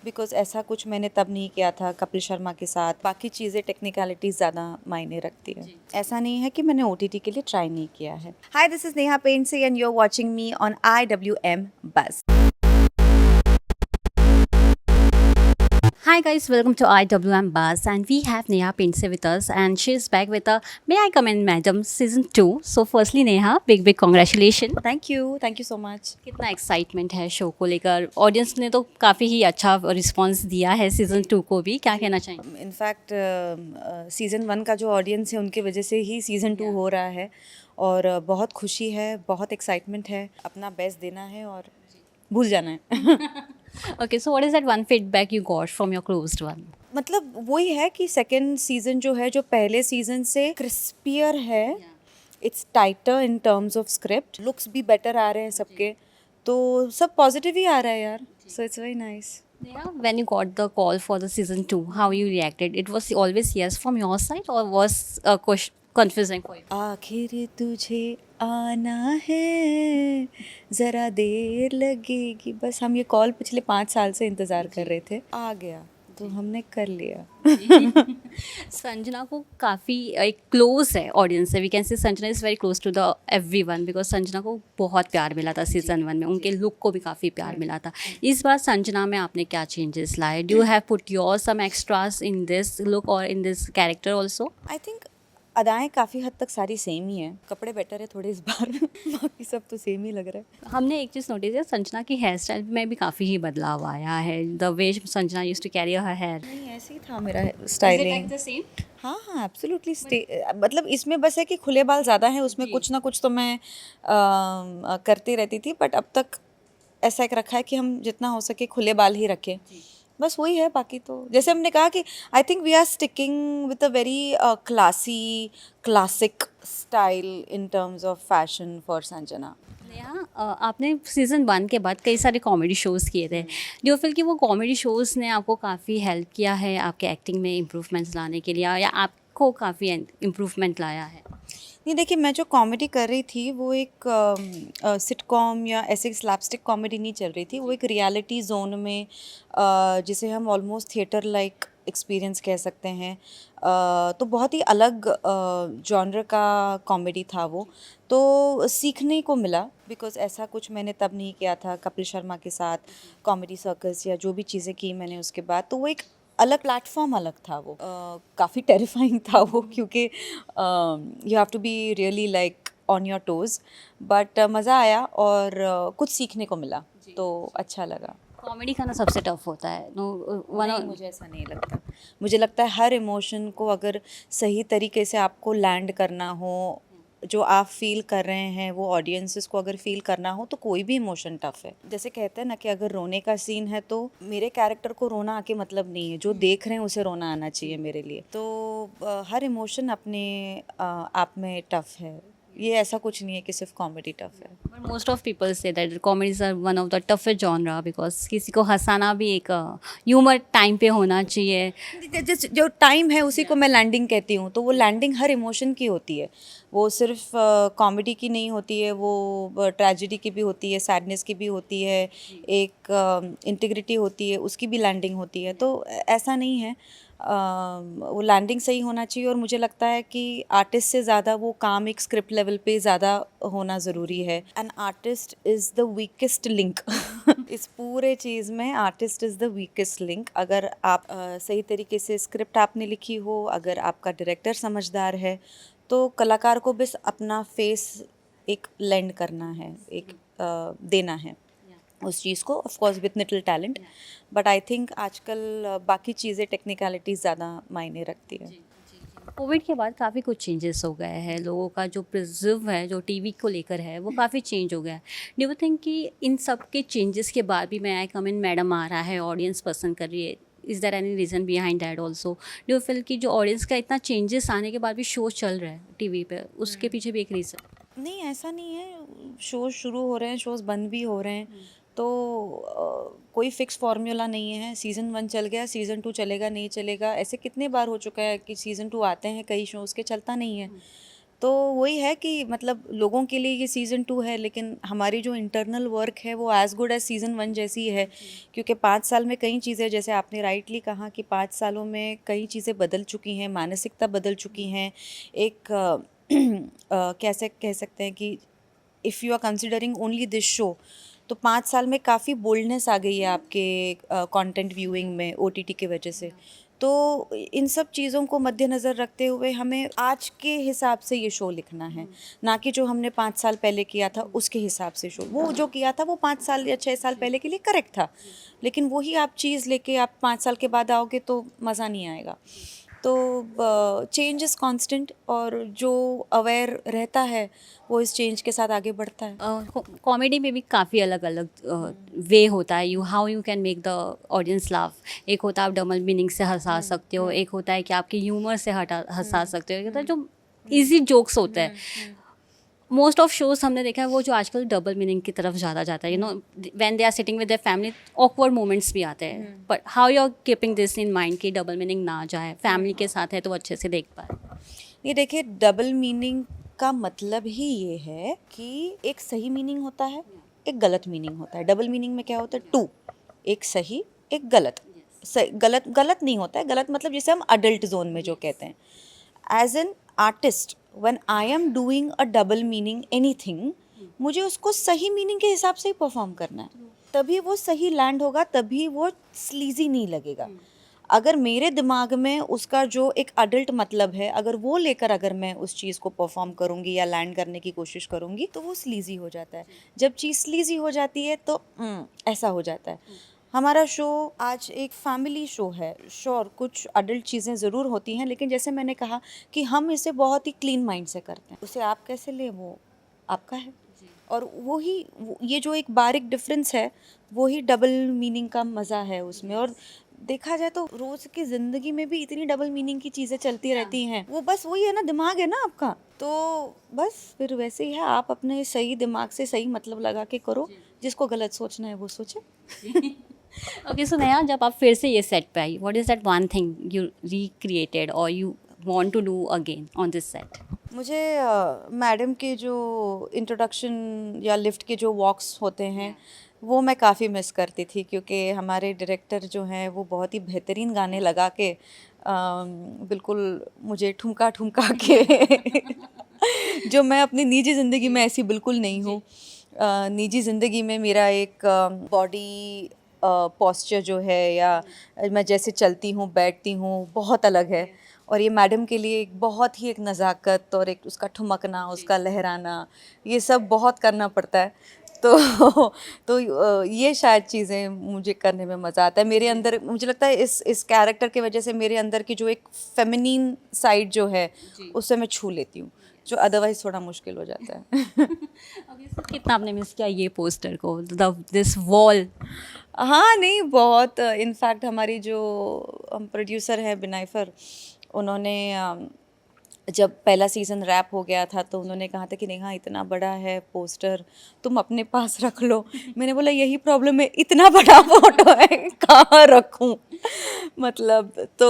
Because ऐसा कुछ मैंने तब नहीं किया था कपिल शर्मा के साथ। बाकी चीज़ें टेक्निकलिटीज ज़्यादा मायने रखती है। ऐसा नहीं है कि मैंने OTT के लिए ट्राई नहीं किया है। Hi, this is Neha Pendse and you are watching me on IWM Buzz. Hi guys, welcome to IWM Buzz and we have Neha Pindse with us and she is back with a May I Come In Madam Season 2. So firstly Neha, big congratulations. Thank you so much. कितना excitement है show को लेकर, audience ने तो काफ़ी ही अच्छा response दिया है सीज़न 2 को भी, क्या कहना चाहेंगे? इनफैक्ट सीज़न 1 का जो ऑडियंस है उनके वजह से ही सीज़न 2 हो रहा है और बहुत खुशी है, बहुत एक्साइटमेंट है। अपना बेस्ट देना है और भूल जाना है। Okay, so what is that one feedback you got from your closed one? मतलब वही है कि सेकेंड सीज़न जो है, जो पहले सीज़न से क्रिस्पियर है, it's tighter in terms of script, looks भी बेटर आ रहे हैं सबके, तो सब पॉजिटिव ही आ रहा है यार। So it's very nice. Neha, when you got the call for the season 2, how you reacted? It was always yes from your side or was a question confusing for you? आखिर तुझे आना है, ज़रा देर लगेगी, बस हम ये कॉल पिछले 5 साल से इंतज़ार कर रहे थे। आ गया तो हमने कर लिया। संजना को काफ़ी एक क्लोज है ऑडियंस से, we can say Sanjana is very close to the everyone because Sanjana को बहुत प्यार मिला था सीजन 1 में, उनके लुक को भी काफ़ी प्यार मिला था। इस बार संजना में आपने क्या चेंजेस लाए? Do you have put your some extras in this look और in this character also? I think अदाएँ काफ़ी हद तक सारी सेम ही हैं, कपड़े बेटर है थोड़े इस बार। बाकी सब तो सेम ही लग रहा है। हमने एक चीज़ नोटिस है, संजना की हेयर स्टाइल में भी काफ़ी ही बदलाव आया है, the way Sanjana use to carry her hair. नहीं, ऐसे ही था मेरा स्टाइलिंग। हाँ हाँ, एब्सोल्युटली। मतलब इसमें बस है कि खुले बाल ज़्यादा हैं, उसमें कुछ ना कुछ तो मैं करती रहती थी, बट अब तक ऐसा एक रखा है कि हम जितना हो सके खुले बाल ही रखें, बस वही है। बाकी तो जैसे हमने कहा कि I think we are sticking with a very classic style in terms of fashion for Sanjana. Neha, आपने सीज़न 1 के बाद कई सारे कॉमेडी शोज़ किए थे, डू यू फील कि वो कॉमेडी शोज़ ने आपको काफ़ी हेल्प किया है आपके एक्टिंग में इम्प्रूवमेंट्स लाने के लिए, या आपको काफ़ी इम्प्रूवमेंट लाया है? नहीं, देखिए, मैं जो कॉमेडी कर रही थी वो एक सिटकॉम या ऐसे स्लैपस्टिक कॉमेडी नहीं चल रही थी, वो एक रियलिटी जोन में, जिसे हम ऑलमोस्ट थिएटर लाइक एक्सपीरियंस कह सकते हैं। तो बहुत ही अलग जॉनर का कॉमेडी था वो, तो सीखने को मिला। बिकॉज ऐसा कुछ मैंने तब नहीं किया था कपिल शर्मा के साथ, कॉमेडी सर्कस या जो भी चीज़ें की मैंने उसके बाद, तो वो एक अलग प्लेटफॉर्म अलग था वो। काफ़ी टेरिफाइंग था वो, क्योंकि you have to be really like on your toes, but मज़ा आया और कुछ सीखने को मिला, तो अच्छा लगा। कॉमेडी करना सबसे टफ होता है, नो नहीं, मुझे ऐसा नहीं लगता। मुझे लगता है हर इमोशन को अगर सही तरीके से आपको लैंड करना हो, जो आप फील कर रहे हैं वो ऑडियंसेस को अगर फील करना हो, तो कोई भी इमोशन टफ है। जैसे कहते हैं ना कि अगर रोने का सीन है तो मेरे कैरेक्टर को रोना आके मतलब नहीं है, जो देख रहे हैं उसे रोना आना चाहिए मेरे लिए। तो हर इमोशन अपने आप में टफ है, ये ऐसा कुछ नहीं है कि सिर्फ कॉमेडी टफ है। बट मोस्ट ऑफ पीपल से that comedies are one of the toughest genre because किसी को हंसाना भी एक ह्यूमर टाइम पे होना चाहिए। जो टाइम है उसी को मैं लैंडिंग कहती हूँ, तो वो लैंडिंग हर इमोशन की होती है, वो सिर्फ कॉमेडी की नहीं होती है, वो ट्रेजेडी की भी होती है, सैडनेस की भी होती है, एक इंटीग्रिटी होती है, उसकी भी लैंडिंग होती है। तो ऐसा नहीं है, वो लैंडिंग सही होना चाहिए। और मुझे लगता है कि आर्टिस्ट से ज़्यादा वो काम एक स्क्रिप्ट लेवल पे ज़्यादा होना ज़रूरी है। An artist is the weakest link. इस पूरे चीज़ में artist is the weakest link. अगर आप सही तरीके से स्क्रिप्ट आपने लिखी हो, अगर आपका डायरेक्टर समझदार है, तो कलाकार को बस अपना फेस एक लेंड करना है, एक देना है उस चीज़ को, of course with little talent. But I think आजकल बाकी चीज़ें टेक्निकलिटीज ज़्यादा मायने रखती है। कोविड के बाद काफ़ी कुछ चेंजेस हो गए हैं, लोगों का जो प्रिजर्व है जो टीवी को लेकर है वो काफ़ी चेंज हो गया है। डू यू थिंक कि इन सब के चेंजेस के बाद भी मैं आई कम इन मैडम आ रहा है, ऑडियंस पसंद कर रही है, is there any reason behind that also? Do you feel कि जो ऑडियंस का इतना चेंजेस आने के बाद भी शो चल रहा है टीवी पे, उसके पीछे भी एक रीज़न? नहीं, ऐसा नहीं है। शोज़ शुरू हो रहे हैं, शोज़ बंद भी हो रहे हैं, तो कोई फिक्स फार्मूला नहीं है। सीज़न 1 चल गया, सीज़न 2 चलेगा नहीं चलेगा, ऐसे कितने बार हो चुका है कि सीज़न 2 आते हैं कई शोज़ के, चलता नहीं है। तो वही है कि मतलब लोगों के लिए ये सीज़न 2 है, लेकिन हमारी जो इंटरनल वर्क है वो एज़ गुड एज सीज़न 1 जैसी है, क्योंकि 5 साल में कई चीज़ें, जैसे आपने राइटली कहा कि 5 सालों में कई चीज़ें बदल चुकी हैं, मानसिकता बदल चुकी हैं। एक कैसे कह सकते हैं कि if you are considering only this show, तो 5 साल में काफ़ी बोल्डनेस आ गई है आपके कंटेंट व्यूइंग में ओटीटी की वजह से। तो इन सब चीज़ों को मद्देनज़र रखते हुए हमें आज के हिसाब से ये शो लिखना है, ना कि जो हमने 5 साल पहले किया था उसके हिसाब से शो। वो जो किया था वो 5 साल या 6 साल पहले के लिए करेक्ट था, लेकिन वही आप चीज़ लेके आप 5 साल के बाद आओगे तो मज़ा नहीं आएगा। तो चेंज इज़ कांस्टेंट, और जो अवेयर रहता है वो इस चेंज के साथ आगे बढ़ता है। कॉमेडी में भी काफ़ी अलग अलग वे होता है, how you can make the audience laugh. एक होता है आप डबल मीनिंग से हंसा सकते हो, एक होता है कि आपके ह्यूमर से हंसा सकते हो, एक होता है जो इजी जोक्स होता है। मोस्ट ऑफ शोज हमने देखा है वो जो आजकल डबल मीनिंग की तरफ ज़्यादा जाता है, you know when they are sitting with their family awkward moments भी आते हैं, but how you are keeping this in mind कि डबल मीनिंग ना जाए, फैमिली के साथ है तो वो अच्छे से देख पाए। ये देखिए, डबल मीनिंग का मतलब ही ये है कि एक सही मीनिंग होता है, एक गलत मीनिंग होता है। डबल मीनिंग में क्या होता है, टू, एक सही एक गलत। गलत गलत नहीं होता है, गलत मतलब जिसे हम अडल्ट जोन में जो कहते हैं। As an artist, when I am doing a double meaning anything, मुझे उसको सही मीनिंग के हिसाब से ही परफॉर्म करना है, तभी वो सही लैंड होगा, तभी वो स्लीजी नहीं लगेगा। अगर मेरे दिमाग में उसका जो एक अडल्ट मतलब है, अगर वो लेकर अगर मैं उस चीज़ को परफॉर्म करूँगी या लैंड करने की कोशिश करूँगी, तो वो स्लीजी हो जाता है। जब चीज़ स्लीजी हो जाती है तो ऐसा हो जाता है। हमारा शो आज एक फैमिली शो है, श्योर कुछ अडल्ट चीज़ें ज़रूर होती हैं, लेकिन जैसे मैंने कहा कि हम इसे बहुत ही क्लीन माइंड से करते हैं। उसे आप कैसे लें वो आपका है, और ये जो एक बारीक डिफरेंस है, वही डबल मीनिंग का मज़ा है उसमें। और देखा जाए तो रोज़ की ज़िंदगी में भी इतनी डबल मीनिंग की चीज़ें चलती रहती हैं। वो बस वही है ना, दिमाग है ना आपका, तो बस फिर वैसे ही है। आप अपने सही दिमाग से सही मतलब लगा के करो, जिसको गलत सोचना है वो सोचे। ओके, सो नया जब आप फिर से ये सेट पे आई, what is that one thing you recreated और you want to do again on this set? मुझे मैडम के जो इंट्रोडक्शन या लिफ्ट के जो वॉक्स होते हैं वो मैं काफ़ी मिस करती थी, क्योंकि हमारे डायरेक्टर जो हैं वो बहुत ही बेहतरीन गाने लगा के बिल्कुल मुझे ठुमका ठुमका के जो मैं अपनी निजी ज़िंदगी में ऐसी बिल्कुल नहीं हूँ। निजी ज़िंदगी में मेरा एक बॉडी पोस्चर जो है, या मैं जैसे चलती हूँ बैठती हूँ, बहुत अलग है। और ये मैडम के लिए एक बहुत ही एक नज़ाकत और एक उसका ठुमकना, उसका लहराना, ये सब बहुत करना पड़ता है। तो ये शायद चीज़ें मुझे करने में मज़ा आता है। मेरे अंदर मुझे लगता है इस कैरेक्टर की वजह से मेरे अंदर की जो एक फेमिनिन साइड जो है उससे मैं छू लेती हूँ, जो अदरवाइज थोड़ा मुश्किल हो जाता है। कितना आपने मिस किया ये पोस्टर को, दिस वॉल? हाँ, नहीं बहुत। इनफैक्ट हमारी जो प्रोड्यूसर हैं बिनाइफर, उन्होंने जब पहला सीज़न रैप हो गया था तो उन्होंने कहा था कि नेहा इतना बड़ा है पोस्टर, तुम अपने पास रख लो। मैंने बोला यही प्रॉब्लम है, इतना बड़ा फोटो है कहाँ रखूँ। मतलब तो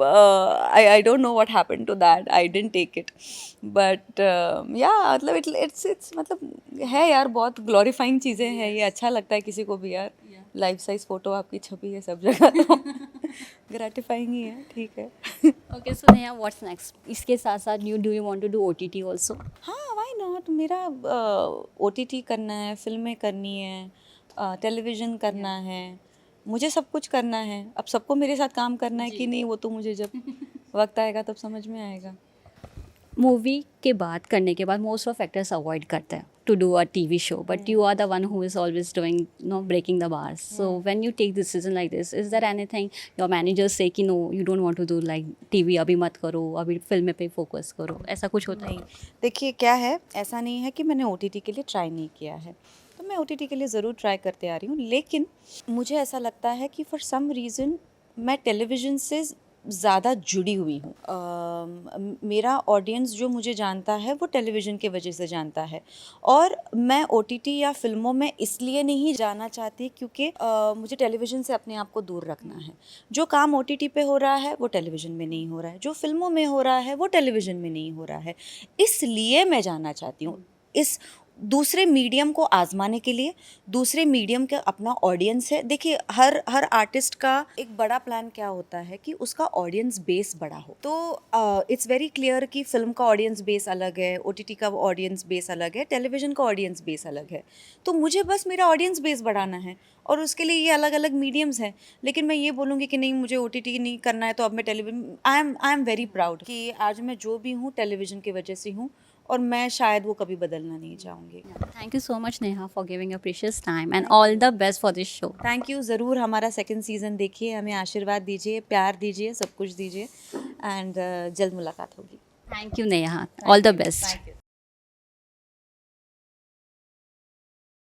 I don't know what happened to that, I didn't take it, but या मतलब इट्स मतलब है यार, बहुत ग्लोरीफाइंग चीज़ें हैं ये। अच्छा लगता है किसी को भी यार, लाइफ साइज फ़ोटो आपकी छपी है सब जगह, तो ग्रेटिफाइंग ही है, ठीक है। Okay, so Neha what's next? इसके साथ साथ do you want to do OTT also? हाँ, व्हाई नॉट। मेरा ओटीटी करना है, फिल्में करनी है, टेलीविज़न करना है, मुझे सब कुछ करना है। अब सबको मेरे साथ काम करना है कि नहीं, वो तो मुझे जब वक्त आएगा तब समझ में आएगा। मूवी के बाद करने के बाद मोस्ट ऑफ एक्टर्स अवॉइड करते हैं to do a TV show, but you are the one who is always doing no breaking the bars. So when you take decision like this, is there anything your managers से कि no you don't want to do like TV, अभी मत करो, अभी film पे focus करो, ऐसा कुछ होता है? देखिए क्या है, ऐसा नहीं है कि मैंने ओटीटी के लिए ट्राई नहीं किया है, तो मैं ओटीटी के लिए ज़रूर ट्राई करते आ रही हूँ, लेकिन मुझे ऐसा लगता है कि फॉर सम रीज़न मैं टेलीविज़न से ज़्यादा जुड़ी हुई हूँ। मेरा ऑडियंस जो मुझे जानता है वो टेलीविज़न के वजह से जानता है, और मैं ओटीटी या फिल्मों में इसलिए नहीं जाना चाहती क्योंकि मुझे टेलीविज़न से अपने आप को दूर रखना है। जो काम ओटीटी पे हो रहा है वो टेलीविज़न में नहीं हो रहा है, जो फिल्मों में हो रहा है वो टेलीविज़न में नहीं हो रहा है, इसलिए मैं जाना चाहती हूँ इस दूसरे मीडियम को आजमाने के लिए। दूसरे मीडियम का अपना ऑडियंस है। देखिए, हर आर्टिस्ट का एक बड़ा प्लान क्या होता है कि उसका ऑडियंस बेस बड़ा हो। तो इट्स वेरी क्लियर कि फिल्म का ऑडियंस बेस अलग है, ओटीटी का ऑडियंस बेस अलग है, टेलीविज़न का ऑडियंस बेस अलग है। तो मुझे बस मेरा ऑडियंस बेस बढ़ाना है, और उसके लिए ये अलग अलग मीडियम्स हैं। लेकिन मैं ये बोलूँगी कि नहीं, मुझे ओटीटी नहीं करना है तो अब मैं television, I am very proud कि आज मैं जो भी हूँ टेलीविज़न की वजह से हूँ, और मैं शायद वो कभी बदलना नहीं चाहूँगी। Thank you so much Neha for giving your precious time and all the best for this show. Thank you. ज़रूर हमारा सेकंड सीज़न देखिए, हमें आशीर्वाद दीजिए, प्यार दीजिए, सब कुछ दीजिए, एंड जल्द मुलाकात होगी। Thank you Neha, all the best.